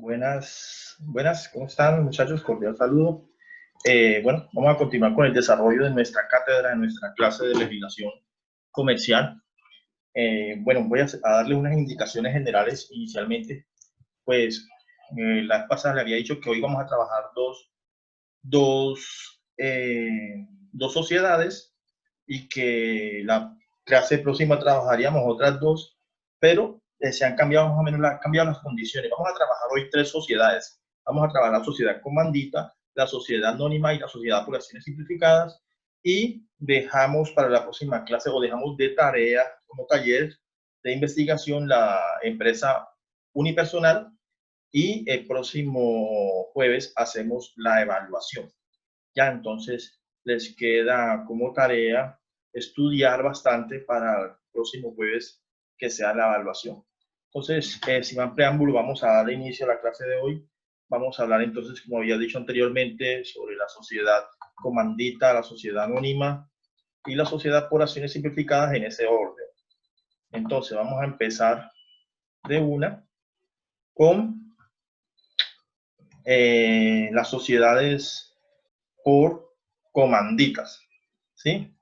Buenas, ¿cómo están muchachos? Cordial saludo. Bueno, vamos a continuar con el desarrollo de nuestra cátedra, de nuestra clase de legislación comercial. Bueno, voy a darle unas indicaciones generales inicialmente. Pues la vez pasada le había dicho que hoy vamos a trabajar dos sociedades y que la clase próxima trabajaríamos otras dos, pero se han cambiado más o menos cambiado las condiciones. Vamos a trabajar hoy tres sociedades. Vamos a trabajar la sociedad comandita, la sociedad anónima y la sociedad por acciones simplificadas, y dejamos para la próxima clase, o dejamos de tarea como taller de investigación, la empresa unipersonal, y el próximo jueves hacemos la evaluación. Ya entonces les queda como tarea estudiar bastante para el próximo jueves, que sea la evaluación. Entonces, sin más preámbulo, vamos a dar inicio a la clase de hoy. Vamos a hablar entonces, como había dicho anteriormente, sobre la sociedad comandita, la sociedad anónima y la sociedad por acciones simplificadas, en ese orden. Entonces, vamos a empezar de una con las sociedades por comanditas, ¿sí?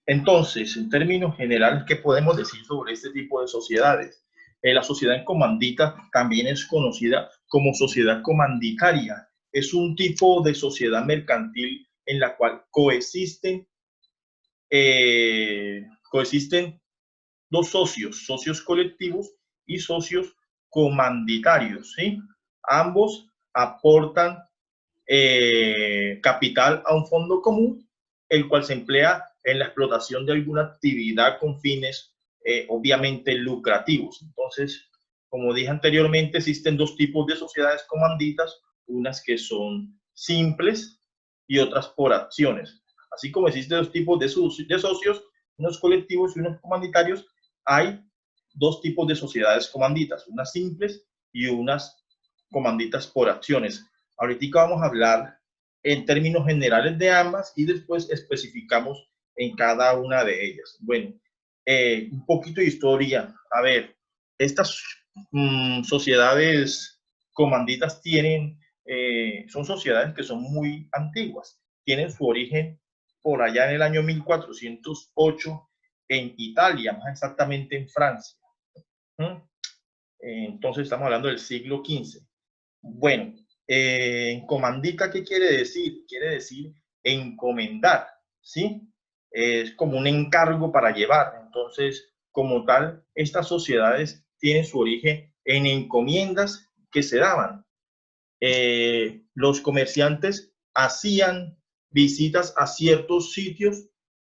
Entonces, en términos generales, ¿qué podemos decir sobre este tipo de sociedades? La sociedad en comandita también es conocida como sociedad comanditaria. Es un tipo de sociedad mercantil en la cual coexisten dos socios colectivos y socios comanditarios, ¿sí? Ambos aportan capital a un fondo común, el cual se emplea en la explotación de alguna actividad con fines obviamente lucrativos. Entonces, como dije anteriormente, existen dos tipos de sociedades comanditas, unas que son simples y otras por acciones. Así como existen dos tipos de socios, unos colectivos y unos comanditarios, hay dos tipos de sociedades comanditas, unas simples y unas comanditas por acciones. Ahorita vamos a hablar en términos generales de ambas y después especificamos en cada una de ellas. Bueno, un poquito de historia. A ver, estas sociedades comanditas son sociedades que son muy antiguas. Tienen su origen por allá en el año 1408 en Italia, más exactamente en Francia. Entonces estamos hablando del siglo XV. Bueno, comandita, ¿qué quiere decir? Quiere decir encomendar, ¿sí? Es como un encargo para llevar. Entonces, como tal, estas sociedades tienen su origen en encomiendas que se daban. Los comerciantes hacían visitas a ciertos sitios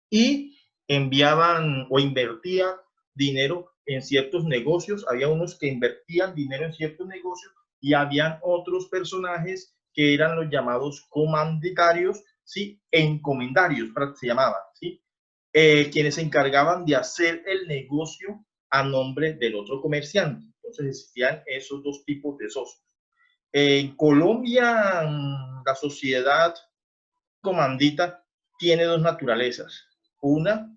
y enviaban o invertían dinero en ciertos negocios. Había unos que invertían dinero en ciertos negocios y habían otros personajes que eran los llamados comanditarios, ¿sí? Encomendarios, se llamaban, ¿sí? Quienes se encargaban de hacer el negocio a nombre del otro comerciante. Entonces existían esos dos tipos de socios. En Colombia, la sociedad comandita tiene dos naturalezas. Una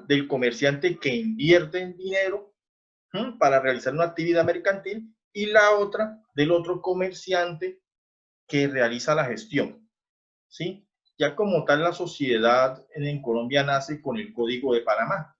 del comerciante que invierte en dinero para realizar una actividad mercantil, y la otra del otro comerciante que realiza la gestión, ¿sí? Ya como tal, la sociedad en Colombia nace con el Código de Panamá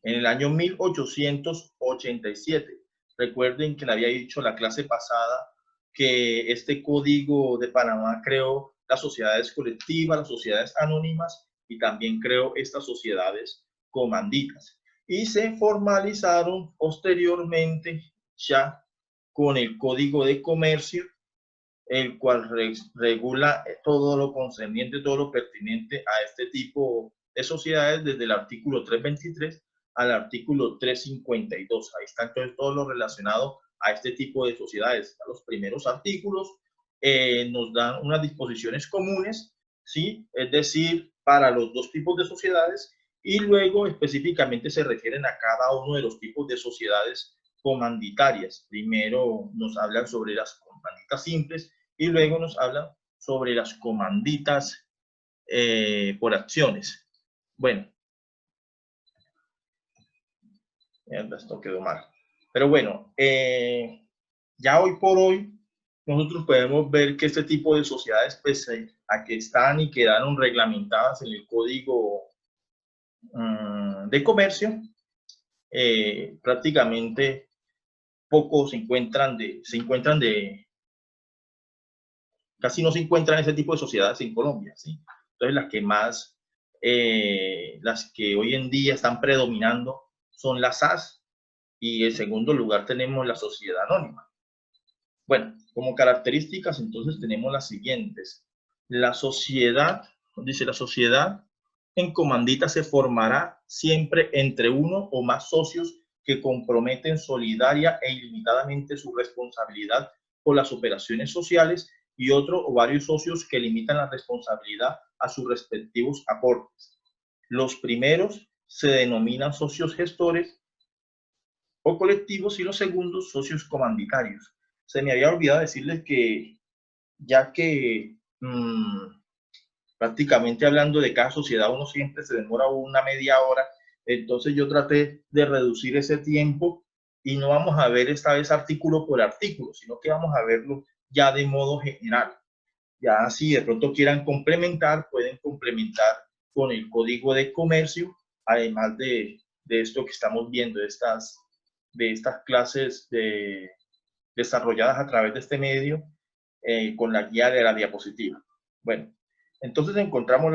en el año 1887. Recuerden que le había dicho la clase pasada que este Código de Panamá creó las sociedades colectivas, las sociedades anónimas, y también creó estas sociedades comanditas. Y se formalizaron posteriormente ya con el Código de Comercio, el cual regula todo lo concerniente, todo lo pertinente a este tipo de sociedades, desde el artículo 323 al artículo 352. Ahí está entonces todo lo relacionado a este tipo de sociedades. Los primeros artículos nos dan unas disposiciones comunes, ¿sí? Es decir, para los dos tipos de sociedades, y luego específicamente se refieren a cada uno de los tipos de sociedades comanditarias. Primero nos hablan sobre las comanditas simples y luego nos hablan sobre las comanditas por acciones. Bueno, esto quedó mal. Pero bueno, ya hoy por hoy nosotros podemos ver que este tipo de sociedades, pues, a que están y quedaron reglamentadas en el Código de Comercio, prácticamente pocos casi no se encuentran ese tipo de sociedades en Colombia, ¿sí? Entonces las que hoy en día están predominando son las SAS, y en segundo lugar tenemos la sociedad anónima. Bueno, como características entonces tenemos las siguientes. La sociedad en comandita se formará siempre entre uno o más socios que comprometen solidaria e ilimitadamente su responsabilidad por las operaciones sociales, y otro o varios socios que limitan la responsabilidad a sus respectivos aportes. Los primeros se denominan socios gestores o colectivos, y los segundos socios comanditarios. Se me había olvidado decirles que, ya que prácticamente hablando de cada sociedad uno siempre se demora una media hora, entonces yo traté de reducir ese tiempo y no vamos a ver esta vez artículo por artículo, sino que vamos a verlo ya de modo general. Ya si de pronto quieran complementar, pueden complementar con el Código de Comercio, además de esto que estamos viendo, de estas clases desarrolladas a través de este medio, con la guía de la diapositiva. Bueno, entonces encontramos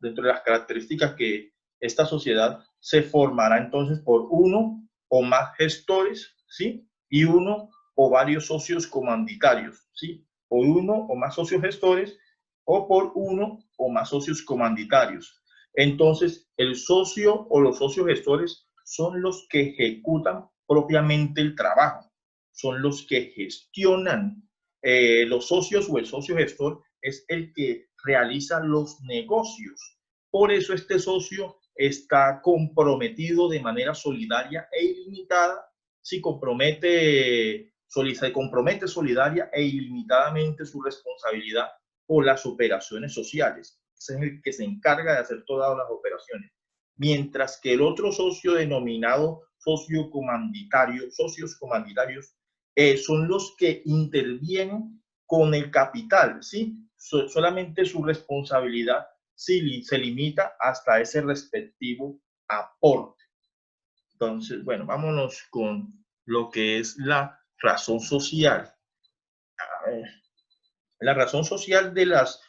dentro de las características que esta sociedad se formará entonces por uno o más gestores, ¿sí? Y uno o varios socios comanditarios, ¿sí? Por uno o más socios gestores o por uno o más socios comanditarios. Entonces, el socio o los socios gestores son los que ejecutan propiamente el trabajo, son los que gestionan. Los socios o el socio gestor es el que realiza los negocios. Por eso este socio está comprometido de manera solidaria e ilimitada. Si se compromete solidaria e ilimitadamente su responsabilidad por las operaciones sociales. Ese es el que se encarga de hacer todas las operaciones. Mientras que el otro socio denominado socios comanditarios, son los que intervienen con el capital, ¿sí? Solamente su responsabilidad sí se limita hasta ese respectivo aporte. Entonces, bueno, vámonos con lo que es la razón social. La razón social de las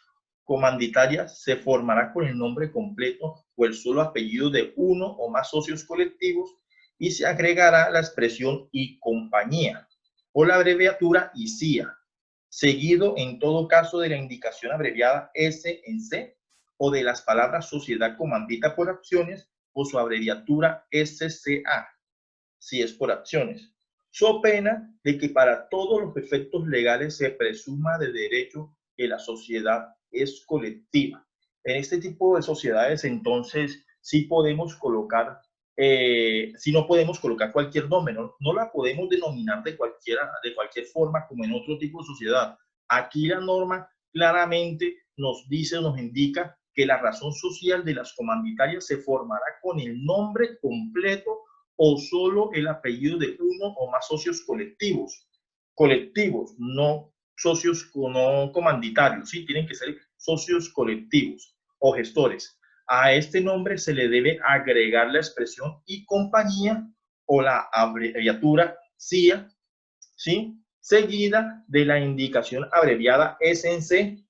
comanditarias se formará con el nombre completo o el solo apellido de uno o más socios colectivos, y se agregará la expresión y compañía o la abreviatura ICIA, seguido en todo caso de la indicación abreviada S en C, o de las palabras sociedad comandita por acciones o su abreviatura SCA, si es por acciones, so pena de que para todos los efectos legales se presuma de derecho que la sociedad es colectiva. En este tipo de sociedades, entonces, sí podemos colocar, sí no podemos colocar cualquier nombre, no la podemos denominar de cualquier forma como en otro tipo de sociedad. Aquí la norma claramente nos dice, nos indica que la razón social de las comanditarias se formará con el nombre completo o solo el apellido de uno o más socios colectivos, no socios no comanditarios, ¿sí? Tienen que ser socios colectivos o gestores. A este nombre se le debe agregar la expresión y compañía o la abreviatura CIA, ¿sí? Seguida de la indicación abreviada SNC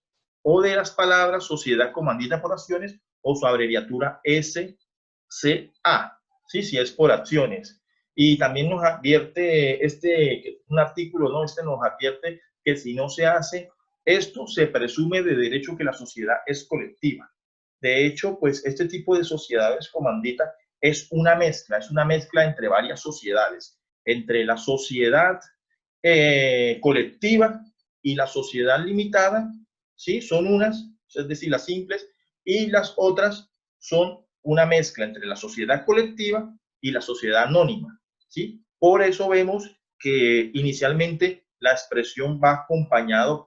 o de las palabras sociedad comandita por acciones o su abreviatura SCA, ¿sí? Si es por acciones. Y también nos advierte un artículo, ¿no? Nos advierte que si no se hace esto, se presume de derecho que la sociedad es colectiva. De hecho, pues este tipo de sociedades comandita es una mezcla entre varias sociedades, entre la sociedad colectiva y la sociedad limitada, ¿sí? Son unas, es decir, las simples, y las otras son una mezcla entre la sociedad colectiva y la sociedad anónima, ¿sí? Por eso vemos que inicialmente la expresión va acompañado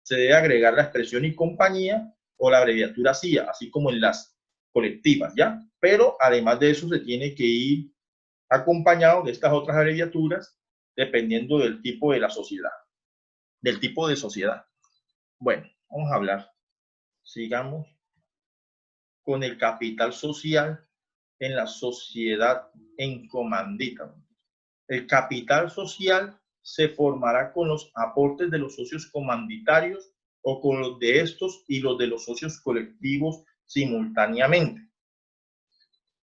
se debe agregar la expresión y compañía o la abreviatura CIA, así como en las colectivas, ¿ya? Pero además de eso se tiene que ir acompañado de estas otras abreviaturas dependiendo del tipo de la sociedad, del tipo de sociedad. Bueno, vamos a hablar, sigamos con el capital social en la sociedad en comandita. El capital social se formará con los aportes de los socios comanditarios o con los de estos y los de los socios colectivos simultáneamente.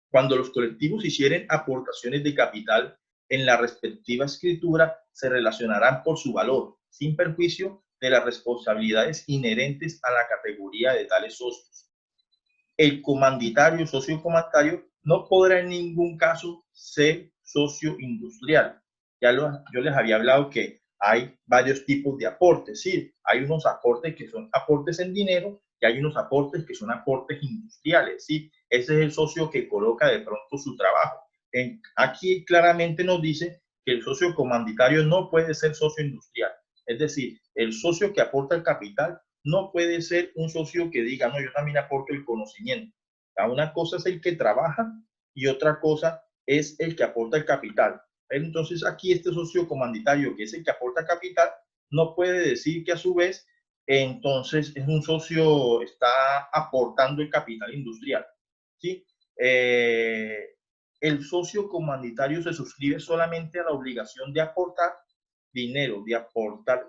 Cuando los colectivos hicieren aportaciones de capital en la respectiva escritura, se relacionarán por su valor, sin perjuicio de las responsabilidades inherentes a la categoría de tales socios. El comanditario, socio comanditario, no podrá en ningún caso ser socio industrial. Yo les había hablado que hay varios tipos de aportes, ¿sí? Hay unos aportes que son aportes en dinero y hay unos aportes que son aportes industriales, ¿sí? Ese es el socio que coloca de pronto su trabajo. Aquí claramente nos dice que el socio comanditario no puede ser socio industrial. Es decir, el socio que aporta el capital no puede ser un socio que diga, no, yo también aporto el conocimiento. Una cosa es el que trabaja y otra cosa es el que aporta el capital. Entonces aquí este socio comanditario, que es el que aporta capital, no puede decir que a su vez entonces es un socio, está aportando el capital industrial. ¿Sí? El socio comanditario se suscribe solamente a la obligación de aportar dinero, de aportar